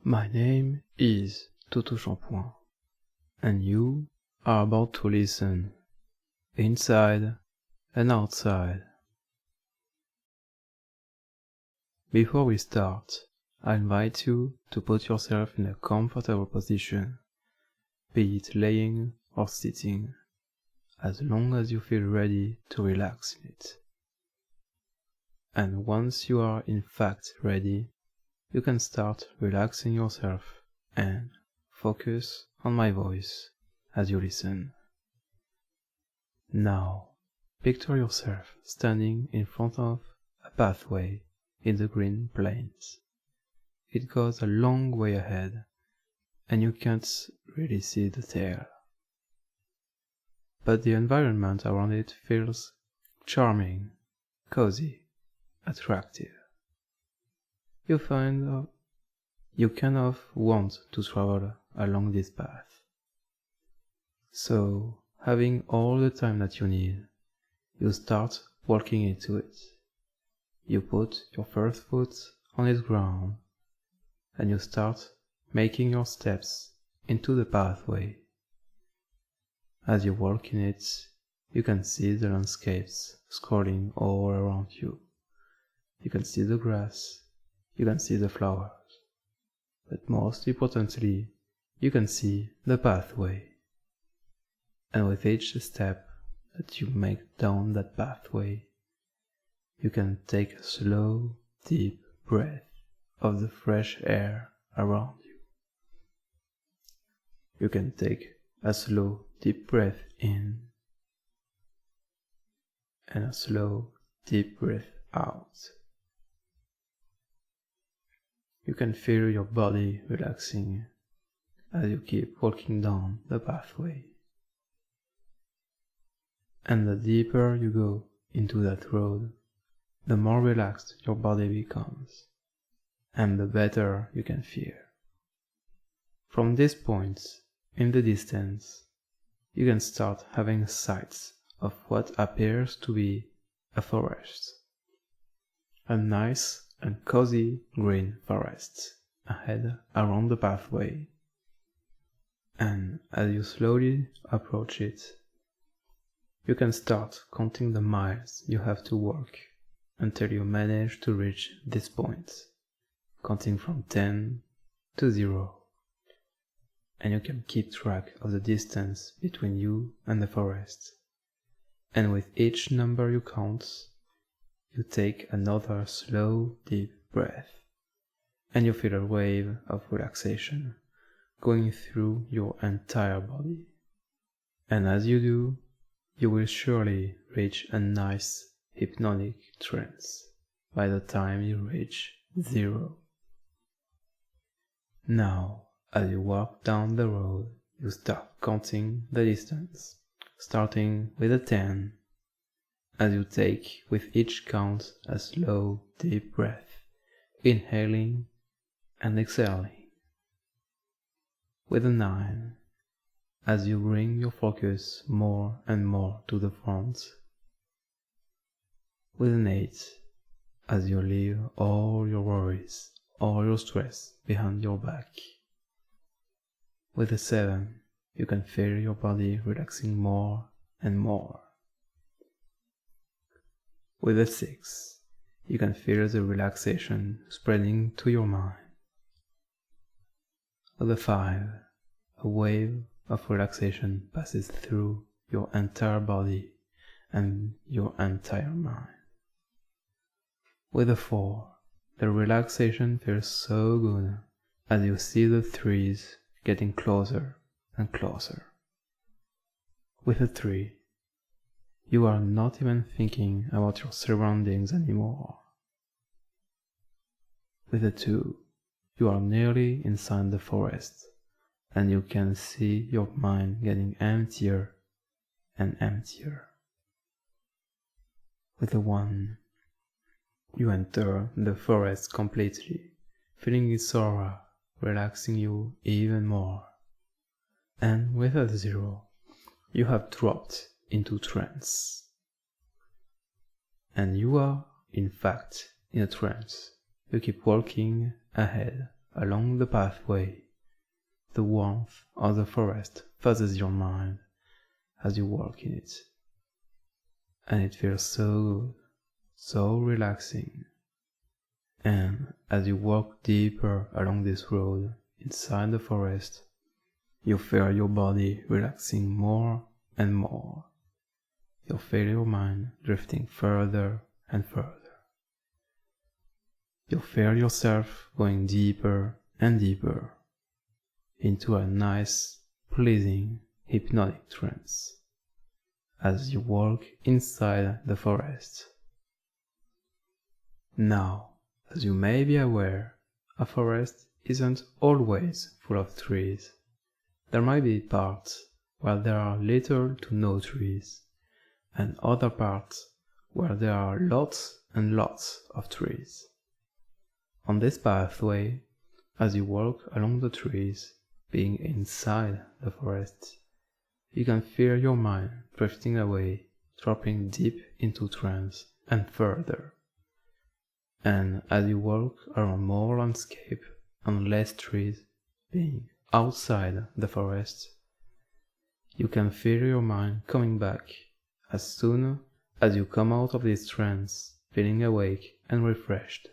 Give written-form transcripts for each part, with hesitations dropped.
My name is TotoShampoin, and you are about to listen, inside and outside. Before we start, I invite you to put yourself in a comfortable position, be it laying or sitting, as long as you feel ready to relax in it. And once you are in fact ready, you can start relaxing yourself and focus on my voice as you listen. Now, picture yourself standing in front of a pathway in the green plains. It goes a long way ahead, and you can't really see the tail. But the environment around it feels charming, cozy, attractive. You find you kind of want to travel along this path. So, having all the time that you need, you start walking into it. You put your first foot on its ground, and you start making your steps into the pathway. As you walk in it, you can see the landscapes scrolling all around you. You can see the grass, you can see the flowers, but most importantly, you can see the pathway. And with each step that you make down that pathway, you can take a slow, deep breath of the fresh air around you. You can take a slow, deep breath in and a slow, deep breath out. You can feel your body relaxing as you keep walking down the pathway. And the deeper you go into that road, the more relaxed your body becomes, and the better you can feel. From this point, in the distance, you can start having sights of what appears to be a forest. A nice and cozy green forest ahead around the pathway. And as you slowly approach it, you can start counting the miles you have to walk until you manage to reach this point, counting from 10 to 0. And you can keep track of the distance between you and the forest. And with each number you count, you take another slow, deep breath, and you feel a wave of relaxation going through your entire body. And as you do, you will surely reach a nice hypnotic trance by the time you reach 0. Now, as you walk down the road, you start counting the distance, starting with a 10, as you take with each count a slow, deep breath, inhaling and exhaling. With a 9, as you bring your focus more and more to the front. With an 8, as you leave all your worries, all your stress behind your back. With a 7, you can feel your body relaxing more and more. With a 6, you can feel the relaxation spreading to your mind. With a 5, a wave of relaxation passes through your entire body and your entire mind. With a 4, the relaxation feels so good as you see the trees getting closer and closer. With a 3, you are not even thinking about your surroundings anymore. With a 2, you are nearly inside the forest, and you can see your mind getting emptier and emptier. With a 1, you enter the forest completely, feeling its aura, relaxing you even more. And with a 0, you have dropped into trance. And you are, in fact, in a trance. You keep walking ahead along the pathway, the warmth of the forest fuzzes your mind as you walk in it. And it feels so good, so relaxing. And as you walk deeper along this road inside the forest, you feel your body relaxing more and more. You feel your mind drifting further and further. You feel yourself going deeper and deeper into a nice, pleasing, hypnotic trance as you walk inside the forest. Now, as you may be aware, a forest isn't always full of trees. There might be parts where there are little to no trees, and other parts where there are lots and lots of trees. On this pathway, as you walk along the trees, being inside the forest, you can feel your mind drifting away, dropping deep into trance and further. And as you walk around more landscape and less trees, being outside the forest, you can feel your mind coming back as soon as you come out of this trance, feeling awake and refreshed,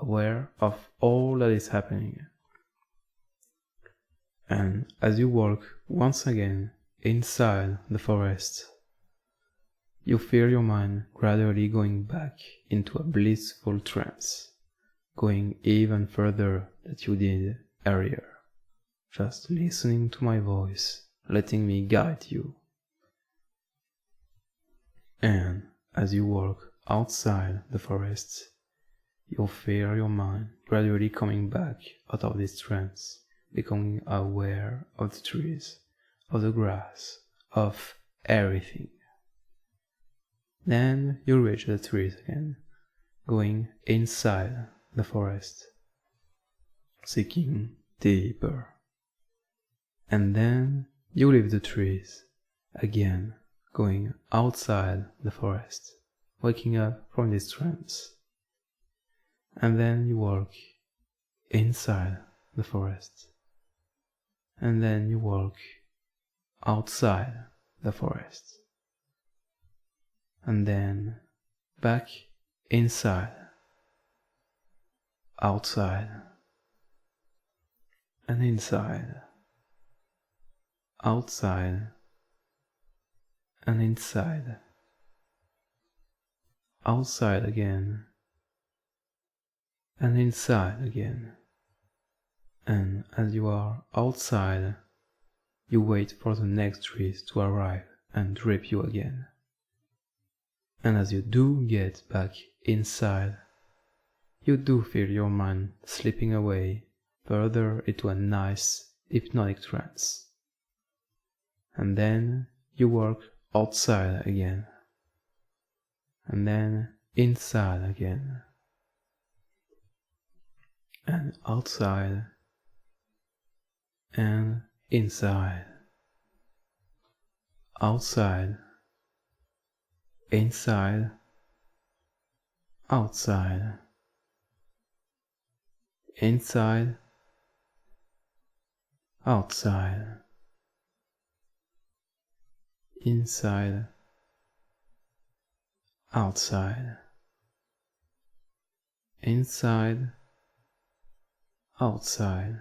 aware of all that is happening. And as you walk once again inside the forest, you feel your mind gradually going back into a blissful trance, going even further than you did earlier, just listening to my voice, letting me guide you. And as you walk outside the forest, you'll feel your mind gradually coming back out of this trance, becoming aware of the trees, of the grass, of everything. Then you reach the trees again, going inside the forest, seeking deeper. And then you leave the trees, again going outside the forest, waking up from this trance. And then you walk inside the forest. And then you walk outside the forest. And then back inside, outside, and inside, outside, and inside, outside again, and inside again. And as you are outside, you wait for the next trees to arrive and drip you again. And as you do get back inside, you do feel your mind slipping away further into a nice hypnotic trance. And then you walk outside again, and then inside again, and outside, and inside, outside, inside, outside, inside, outside, inside, outside, inside, outside,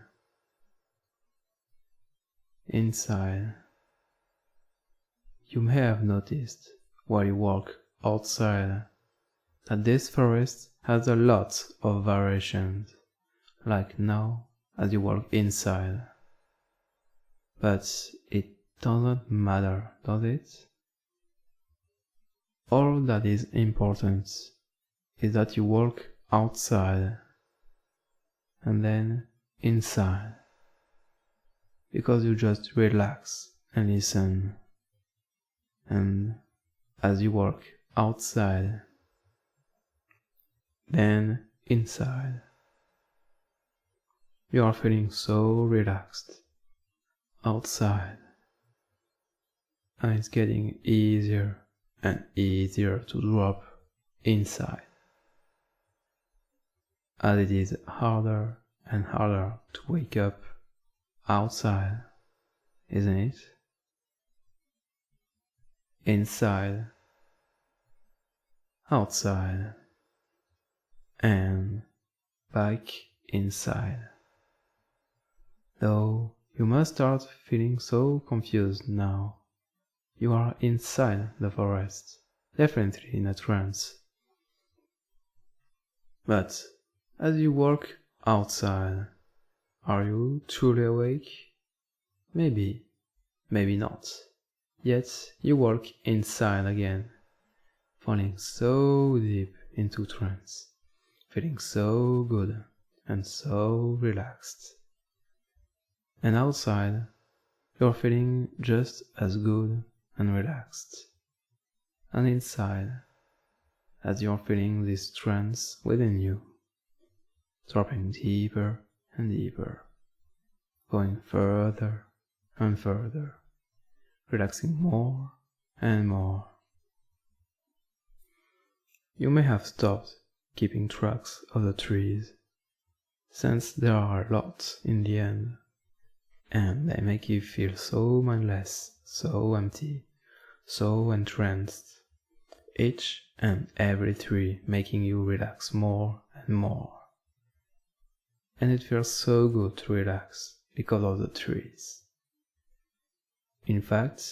inside. You may have noticed while you walk outside that this forest has a lot of variations, like now as you walk inside. But it doesn't matter, does it? All that is important is that you walk outside and then inside, because you just relax and listen. And as you walk outside, then inside, you are feeling so relaxed outside, and it's getting easier and easier to drop inside, as it is harder and harder to wake up outside, isn't it? Inside, outside, and back inside. Though you must start feeling so confused now. You are inside the forest, definitely in a trance. But as you walk outside, are you truly awake? Maybe, maybe not. Yet you walk inside again, falling so deep into trance, feeling so good and so relaxed. And outside, you're feeling just as good and relaxed. And inside, as you're feeling this trance within you, dropping deeper and deeper, going further and further, relaxing more and more. You may have stopped keeping tracks of the trees, since there are a lot in the end, and they make you feel so mindless, so empty, so entranced, each and every tree making you relax more and more. And it feels so good to relax because of the trees. In fact,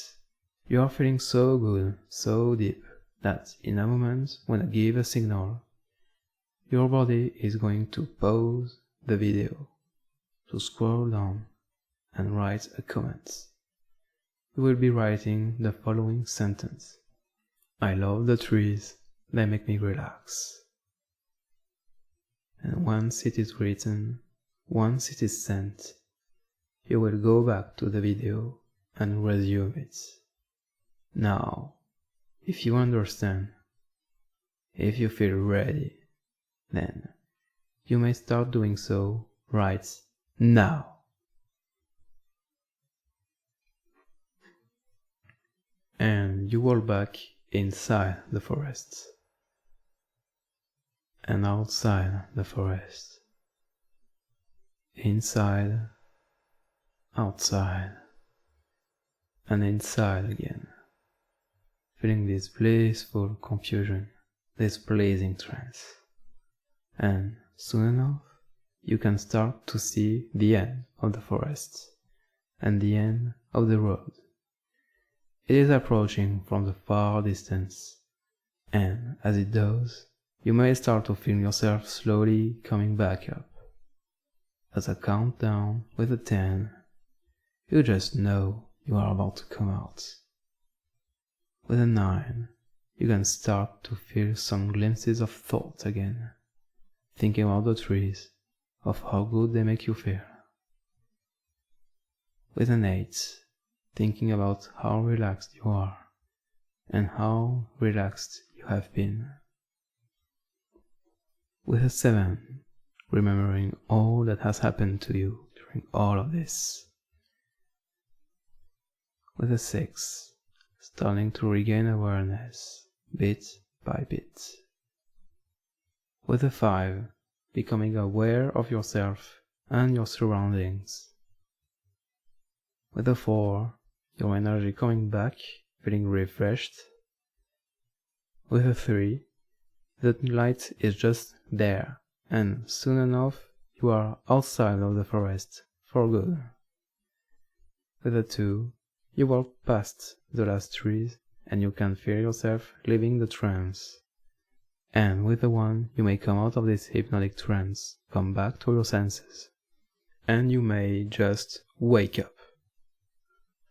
you are feeling so good, so deep, that in a moment when I give a signal, your body is going to pause the video, to scroll down and write a comment. You will be writing the following sentence: I love the trees, they make me relax. And once it is written, once it is sent, you will go back to the video and resume it. Now, if you understand, if you feel ready, then you may start doing so right now. And you walk back inside the forest and outside the forest, inside, outside, and inside again, feeling this blissful confusion, this blazing trance. And soon enough, you can start to see the end of the forest and the end of the road. It is approaching from the far distance, and as it does, you may start to feel yourself slowly coming back up. As I count down with a 10, you just know you are about to come out. With a 9, you can start to feel some glimpses of thought again, thinking about the trees, of how good they make you feel. With an 8, thinking about how relaxed you are, and how relaxed you have been. With a 7, remembering all that has happened to you during all of this. With a 6, starting to regain awareness, bit by bit. With a 5, becoming aware of yourself and your surroundings. With a 4, your energy coming back, feeling refreshed. With a 3, the light is just there, and soon enough you are outside of the forest for good. With a 2, you walk past the last trees and you can feel yourself leaving the trance. And with a 1, you may come out of this hypnotic trance, come back to your senses, and you may just wake up,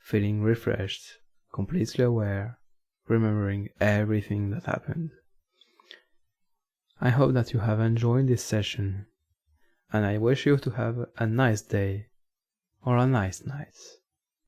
feeling refreshed, completely aware, remembering everything that happened. I hope that you have enjoyed this session, and I wish you to have a nice day or a nice night.